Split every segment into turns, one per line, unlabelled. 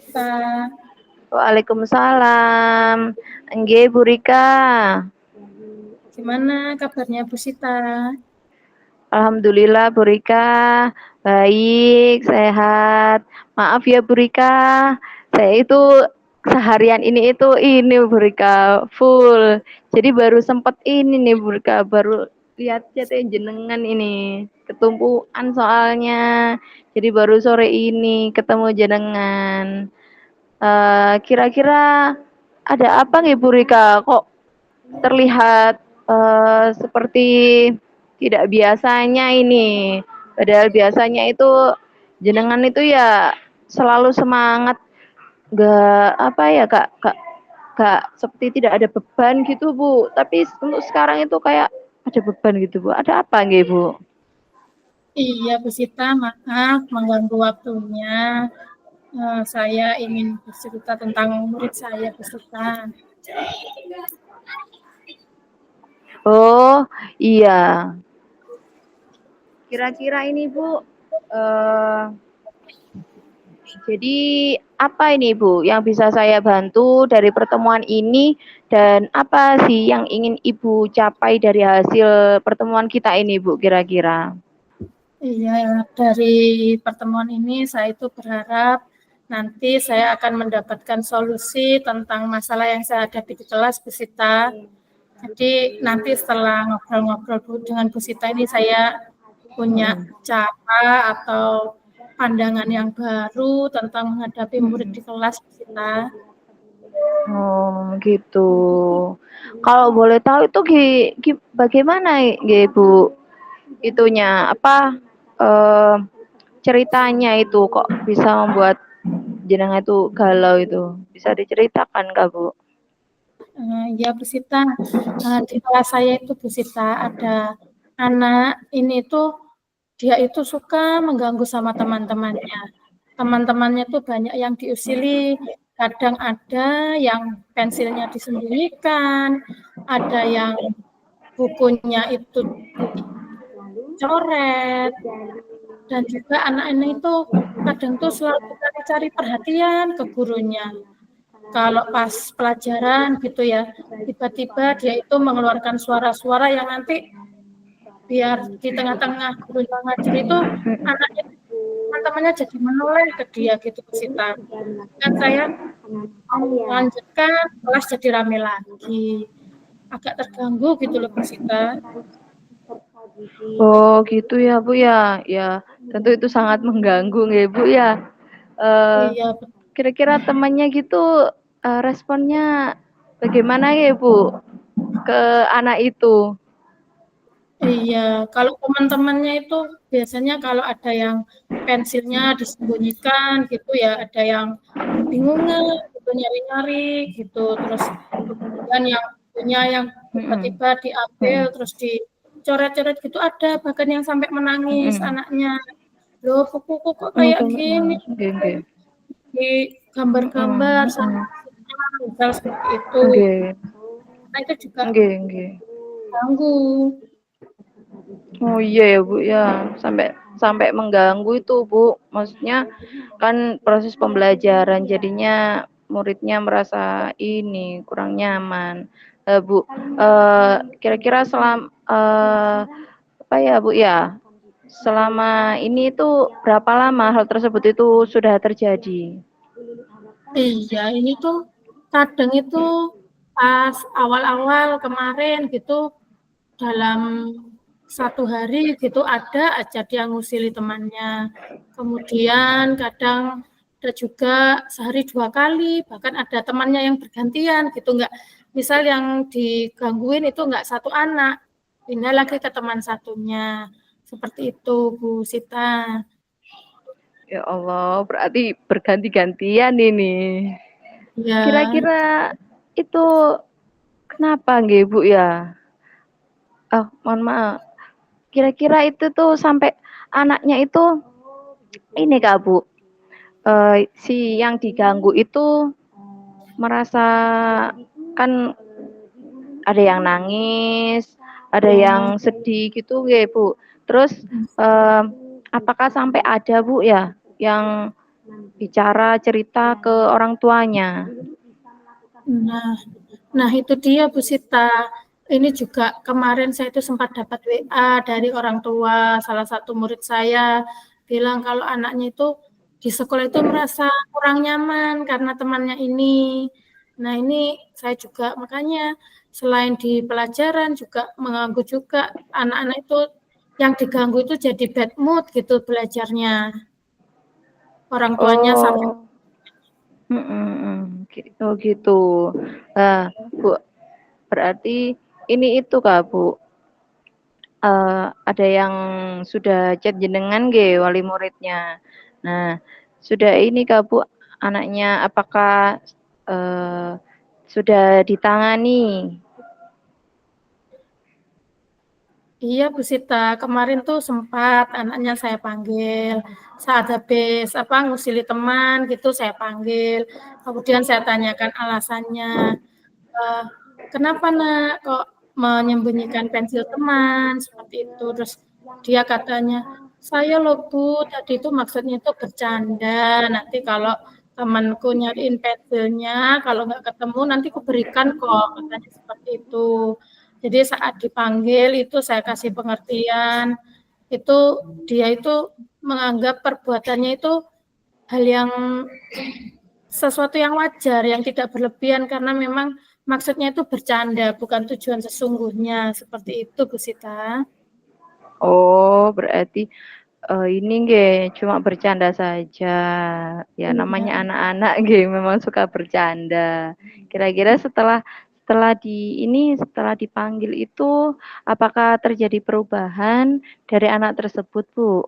Sita.
Waalaikumsalam. Nggih, Bu Rika.
Gimana kabarnya Bu Sita?
Alhamdulillah, Bu Rika. Baik, sehat. Maaf ya, Bu Rika. Saya itu seharian ini Bu Rika, full. Jadi baru sempat ini nih Bu Rika, baru lihat chatnya jenengan ini. Ketumpuan soalnya. Jadi baru sore ini ketemu jenengan. Kira-kira ada apa nih Bu Rika? Kok terlihat seperti tidak biasanya ini. Padahal biasanya itu jenengan itu ya selalu semangat, nggak apa ya kak seperti tidak ada beban gitu Bu. Tapi untuk sekarang itu kayak ada beban gitu Bu. Ada apa nggih Bu?
Iya Bu Sita, maaf mengganggu waktunya. Saya ingin bercerita tentang murid saya Bu Sita.
Oh iya. Kira-kira ini Bu, eh, jadi apa ini Bu yang bisa saya bantu dari pertemuan ini dan apa sih yang ingin Ibu capai dari hasil pertemuan kita ini Bu kira-kira?
Iya, dari pertemuan ini saya itu berharap nanti saya akan mendapatkan solusi tentang masalah yang saya hadapi di kelas Bu Sita. Jadi nanti setelah ngobrol-ngobrol dengan Bu Sita ini saya punya cara atau pandangan yang baru tentang menghadapi murid di kelas Bu Sita.
Oh gitu. Kalau boleh tahu itu bagaimana Bu itunya apa eh, ceritanya itu kok bisa membuat jenengan itu galau itu bisa diceritakan Kak Bu?
Ya Bu Sita, di kelas saya itu Bu Sita ada anak ini tuh dia itu suka mengganggu sama teman-temannya. Teman-temannya tuh banyak yang diusili, kadang ada yang pensilnya disembunyikan, ada yang bukunya itu dicoret, dan juga anak ini itu kadang tuh selalu cari perhatian ke gurunya. Kalau pas pelajaran gitu ya, tiba-tiba dia itu mengeluarkan suara-suara yang nanti biar di tengah-tengah guru yang ngajar itu anaknya teman-temannya jadi menoleh ke dia gitu Bu Sita. Kan saya mau melanjutkan kelas jadi rame lagi. Agak terganggu gitu loh Bu Sita.
Oh gitu ya Bu ya, ya tentu itu sangat mengganggu ya Bu ya. Eh,
Iya,
Kira-kira temannya gitu responnya bagaimana ya Bu ke anak itu?
iya. Kalau teman-temannya itu biasanya kalau ada yang pensilnya disembunyikan gitu ya, ada yang kebingungan gitu nyari-nyari gitu, terus kemudian yang punya yang
Mm-mm.
tiba-tiba diambil
Mm-mm.
terus dicoret-coret gitu ada, bahkan yang sampai menangis
Mm-mm.
anaknya. Loh, bukuku kok
Oh,
kayak gini,
nggih, nggih.
di gambar-gambar
Mm-mm.
sama
Mm-mm.
misal seperti itu.
Nggih.
Nah, itu juga
Nggih, nggih.
ganggu.
Oh iya ya Bu ya, sampai sampai mengganggu itu Bu. Maksudnya kan proses pembelajaran jadinya muridnya merasa ini kurang nyaman. Bu, kira-kira apa ya Bu ya? Selama ini itu berapa lama hal tersebut itu sudah terjadi?
Iya, ini tuh kadang itu pas awal-awal kemarin gitu dalam satu hari gitu ada aja dia ngusili temannya. Kemudian kadang ada juga sehari dua kali, bahkan ada temannya yang bergantian gitu, enggak misal yang digangguin itu enggak satu anak, pindah lagi ke teman satunya. Seperti itu Bu Sita.
Ya Allah, berarti berganti-gantian ini.
Ya,
Kira-kira itu kenapa nggih Bu ya? Mohon maaf. Kira-kira itu tuh sampai anaknya itu ini Kak Bu, si yang diganggu itu merasa kan ada yang nangis, ada
ya.
yang sedih gitu nggih Bu. Terus apakah sampai ada Bu ya yang bicara cerita ke orang tuanya.
Nah, itu dia Bu Sita. Ini juga kemarin saya itu sempat dapat WA dari orang tua salah satu murid saya bilang kalau anaknya itu di sekolah itu merasa kurang nyaman karena temannya ini. Nah, ini saya juga makanya selain di pelajaran juga mengganggu juga anak-anak itu yang diganggu itu jadi bad mood gitu belajarnya. Orang tuanya sampai
Oh, oh gitu. Nah, Bu, berarti ini itu Kak, Bu. Ada yang sudah chat jenengan nggih wali muridnya. Nah, sudah ini Kak, Bu, anaknya apakah sudah ditangani?
Iya Bu Sita, kemarin tuh sempat anaknya saya panggil saat habis ngusili teman gitu saya panggil. Kemudian saya tanyakan alasannya, kenapa nak kok menyembunyikan pensil teman seperti itu. Terus dia katanya, saya loh Bu, tadi itu maksudnya itu bercanda. Nanti kalau temanku nyariin pensilnya, kalau nggak ketemu nanti aku berikan kok, katanya seperti itu. Jadi saat dipanggil itu saya kasih pengertian, itu dia itu menganggap perbuatannya itu hal yang sesuatu yang wajar, yang tidak berlebihan karena memang maksudnya itu bercanda, bukan tujuan sesungguhnya. Seperti itu, Bu Sita.
Oh, berarti ini nggih cuma bercanda saja. Ya
Iya.
namanya anak-anak nggih memang suka bercanda. Kira-kira setelah dipanggil itu apakah terjadi perubahan dari anak tersebut, Bu?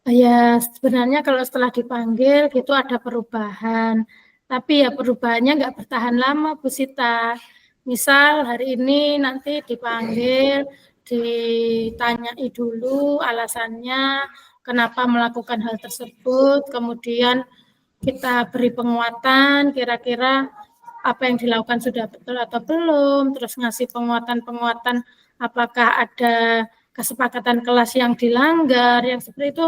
Ya, sebenarnya kalau setelah dipanggil gitu ada perubahan. Tapi ya perubahannya nggak bertahan lama, Bu Sita. Misal hari ini nanti dipanggil, ditanyai dulu alasannya kenapa melakukan hal tersebut, kemudian kita beri penguatan kira-kira apa yang dilakukan sudah betul atau belum, terus ngasih penguatan-penguatan apakah ada kesepakatan kelas yang dilanggar, yang seperti itu,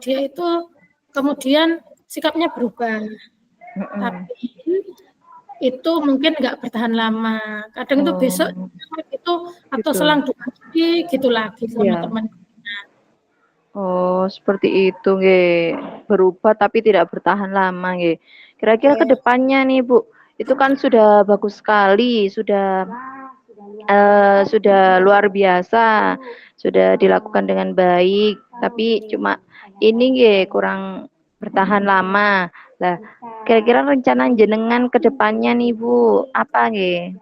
dia itu kemudian sikapnya berubah. Tapi itu mungkin nggak bertahan lama. Kadang itu besok
Oh,
itu atau
gitu.
selang 2 hari gitu lagi sama
Ya.
teman.
Oh, seperti itu nggih. Berubah tapi tidak bertahan lama nggih. Kira-kira ke
Ya.
depannya nih, Bu, itu kan sudah bagus sekali, sudah luar biasa, sudah dilakukan dengan baik, tapi cuma ini nggih kurang bertahan lama. Lah, kira-kira rencana jenengan ke depannya nih, Bu, apa nggih?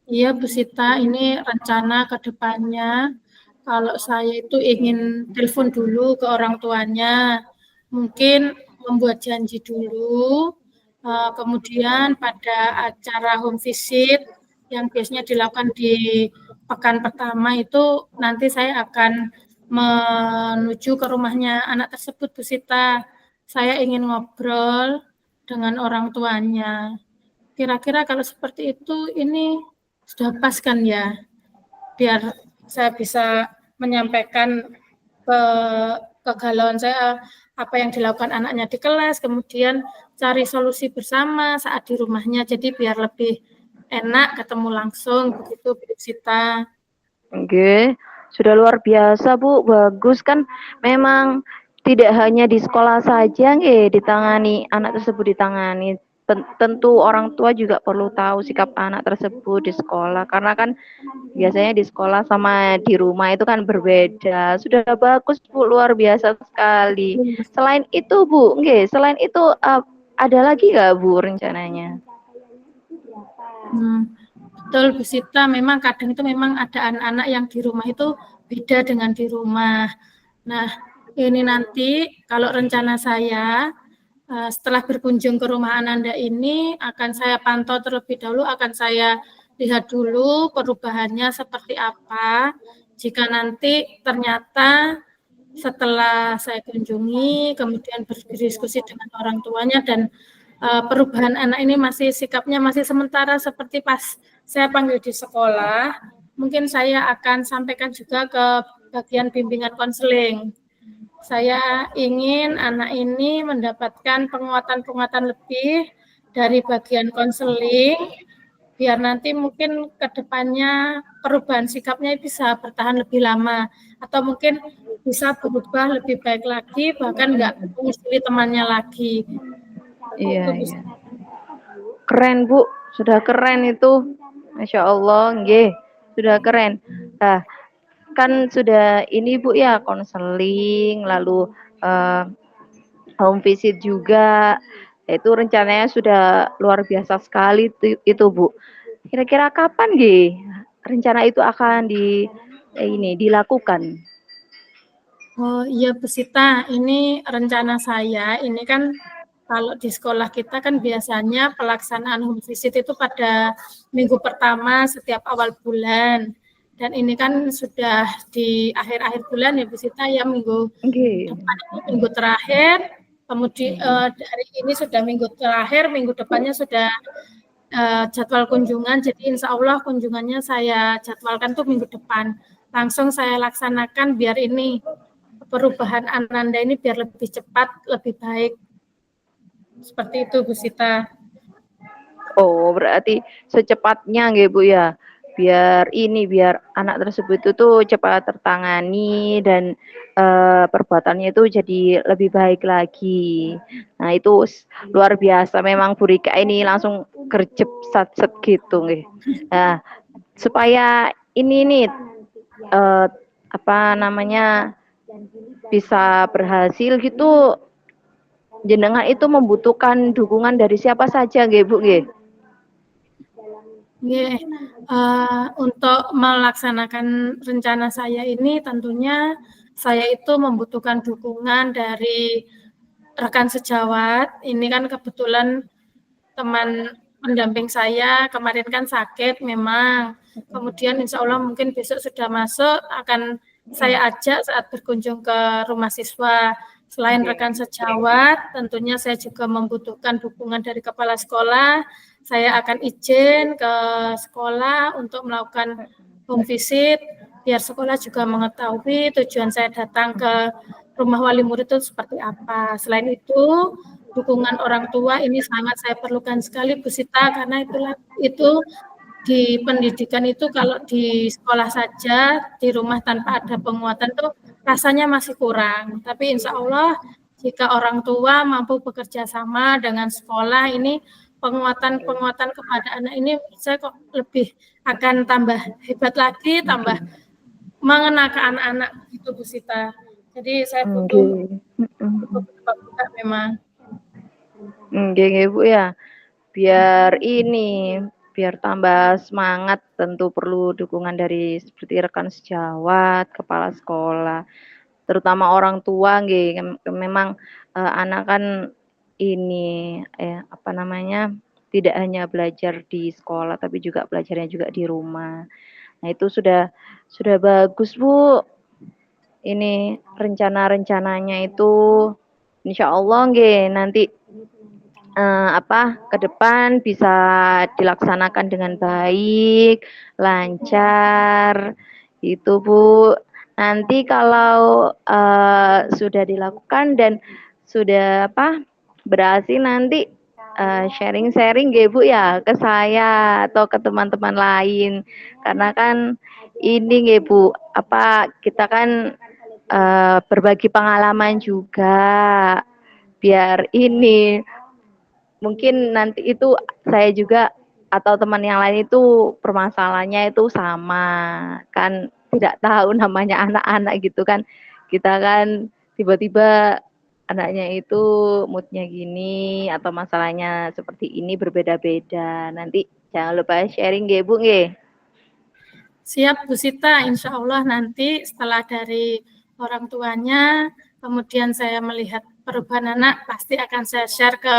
Iya Bu Sita, ini rencana ke depannya kalau saya itu ingin telepon dulu ke orang tuanya, mungkin membuat janji dulu, kemudian pada acara home visit yang biasanya dilakukan di pekan pertama itu nanti saya akan menuju ke rumahnya anak tersebut Bu Sita. Saya ingin ngobrol dengan orang tuanya. Kira-kira kalau seperti itu ini sudah pas kan ya, biar saya bisa menyampaikan ke kegalauan saya apa yang dilakukan anaknya di kelas, kemudian cari solusi bersama saat di rumahnya, jadi biar lebih enak ketemu langsung begitu Bu Sita.
Oke, sudah luar biasa Bu, bagus kan memang tidak hanya di sekolah saja nggih ditangani, anak tersebut ditangani. Tentu orang tua juga perlu tahu sikap anak tersebut di sekolah karena kan biasanya di sekolah sama di rumah itu kan berbeda. Sudah bagus Bu, luar biasa sekali. Selain itu Bu, nggih, selain itu ada lagi nggak Bu rencananya?
Betul Bu Sita, memang kadang itu memang ada anak-anak yang di rumah itu beda dengan di rumah. Nah, ini nanti kalau rencana saya setelah berkunjung ke rumah Ananda ini akan saya pantau terlebih dahulu, akan saya lihat dulu perubahannya seperti apa. Jika nanti ternyata setelah saya kunjungi, kemudian berdiskusi dengan orang tuanya dan perubahan anak ini masih sikapnya masih sementara seperti pas saya panggil di sekolah, mungkin saya akan sampaikan juga ke bagian bimbingan konseling. Saya ingin anak ini mendapatkan penguatan-penguatan lebih dari bagian konseling, biar nanti mungkin ke depannya perubahan sikapnya bisa bertahan lebih lama, atau mungkin bisa berubah lebih baik lagi, bahkan nggak menyusuli temannya lagi.
Iya,
Itu
iya. Keren, Bu. Sudah keren itu. Masya Allah, nggih. Sudah keren. Nah, kan sudah ini Bu ya, konseling, lalu home visit juga. Itu rencananya sudah luar biasa sekali itu Bu. Kira-kira kapan nggih rencana itu akan dilakukan?
Oh iya Bu Sita, ini rencana saya, ini kan kalau di sekolah kita kan biasanya pelaksanaan home visit itu pada minggu pertama setiap awal bulan. Dan ini kan sudah di akhir-akhir bulan ya Bu Sita, ya minggu
Nggih.
depan ini minggu terakhir, kemudian dari ini sudah minggu terakhir, minggu depannya sudah jadwal kunjungan, jadi insya Allah kunjungannya saya jadwalkan tuh minggu depan. Langsung saya laksanakan biar ini perubahan Ananda ini biar lebih cepat, lebih baik. Seperti itu, Bu Sita.
Oh, berarti secepatnya nggih Bu ya. Biar anak tersebut itu tuh cepat tertangani dan perbuatannya itu jadi lebih baik lagi. Nah, itu luar biasa memang Bu Rika ini langsung gercep satset gitu nggih. Nah, supaya ini nih apa namanya bisa berhasil gitu, jenengan itu membutuhkan dukungan dari siapa saja nggih Bu nggih?
Untuk melaksanakan rencana saya ini tentunya saya itu membutuhkan dukungan dari rekan sejawat. Ini kan kebetulan teman pendamping saya kemarin kan sakit memang. Kemudian insya Allah mungkin besok sudah masuk, akan saya ajak saat berkunjung ke rumah siswa. Selain rekan sejawat, tentunya saya juga membutuhkan dukungan dari kepala sekolah. Saya akan izin ke sekolah untuk melakukan home visit, biar sekolah juga mengetahui tujuan saya datang ke rumah wali murid itu seperti apa. Selain itu, dukungan orang tua ini sangat saya perlukan sekali, Bu Sita, karena itu di pendidikan itu kalau di sekolah saja, di rumah tanpa ada penguatan tuh rasanya masih kurang. Tapi insya Allah jika orang tua mampu bekerja sama dengan sekolah ini penguatan-penguatan kepada anak ini saya kok lebih akan tambah hebat lagi, tambah mengena ke anak-anak itu Bu Sita. Jadi saya butuh buka memang.
Nggih, Bu ya. Biar tambah semangat tentu perlu dukungan dari seperti rekan sejawat, kepala sekolah, terutama orang tua nggih. Memang anak kan ini apa namanya, tidak hanya belajar di sekolah tapi juga belajarnya juga di rumah. Nah, itu sudah bagus, Bu. Ini rencana-rencananya itu insya Allah nggih nanti ke depan bisa dilaksanakan dengan baik, lancar, itu Bu. Nanti kalau sudah dilakukan dan sudah berhasil nanti sharing-sharing nggih Bu ya ke saya atau ke teman-teman lain. Karena kan ini nggih Bu, kita kan berbagi pengalaman juga biar ini mungkin nanti itu saya juga atau teman yang lain itu permasalahannya itu sama, kan tidak tahu namanya anak-anak gitu kan. Kita kan tiba-tiba anaknya itu moodnya gini atau masalahnya seperti ini berbeda-beda. Nanti jangan lupa sharing nggih Bu nggih.
Siap Bu Sita, insya Allah nanti setelah dari orang tuanya, kemudian saya melihat perubahan anak, pasti akan saya share ke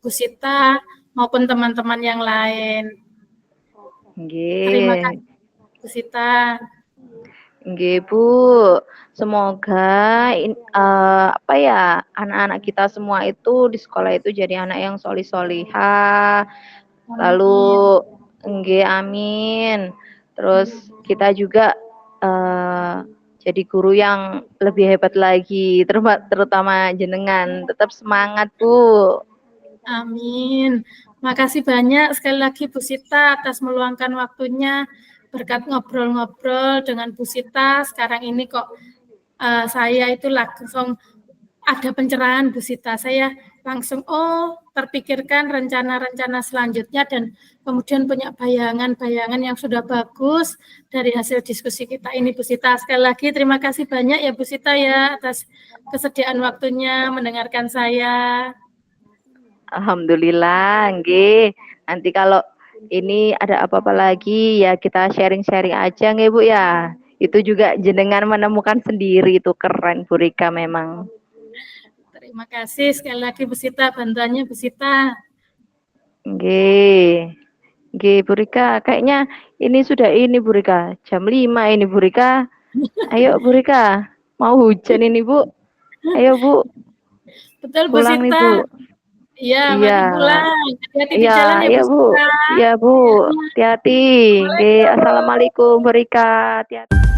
Bu Sita maupun teman-teman yang lain. Terima
Nggih.
kasih Bu Sita.
Nggih, Bu. Semoga anak-anak kita semua itu di sekolah itu jadi anak yang solih-solihah. Lalu nggih, amin. Terus kita juga jadi guru yang lebih hebat lagi, terutama jenengan. Tetap semangat, Bu.
Amin. Makasih banyak sekali lagi Bu Sita atas meluangkan waktunya. Berkat ngobrol-ngobrol dengan Bu Sita, sekarang ini kok saya itu langsung ada pencerahan Bu Sita. Saya langsung terpikirkan rencana-rencana selanjutnya dan kemudian punya bayangan-bayangan yang sudah bagus dari hasil diskusi kita ini Bu Sita. Sekali lagi terima kasih banyak ya Bu Sita ya atas kesediaan waktunya mendengarkan saya.
Alhamdulillah, nggih. Nanti kalau ini ada apa-apa lagi ya kita sharing-sharing aja nggih Bu ya. Itu juga jenengan menemukan sendiri itu keren Bu Rika memang.
Terima kasih sekali lagi Bu Sita, bantuannya Bu Sita.
Nggih. Nggih Bu Rika, kayaknya ini sudah ini Bu Rika, jam 5 ini Bu Rika. Ayo Bu Rika, mau hujan ini Bu. Ayo Bu,
Betul Bu
pulang nih
Sita.
Bu.
Iya,
Iya.
mari pulang. Hati-hati di
Iya,
jalan ya
iya
Bu
Bu.
Sita.
Iya Bu, hati-hati. Nggih,
Assalamualaikum.
assalamualaikum Bu Rika. Hati-hati.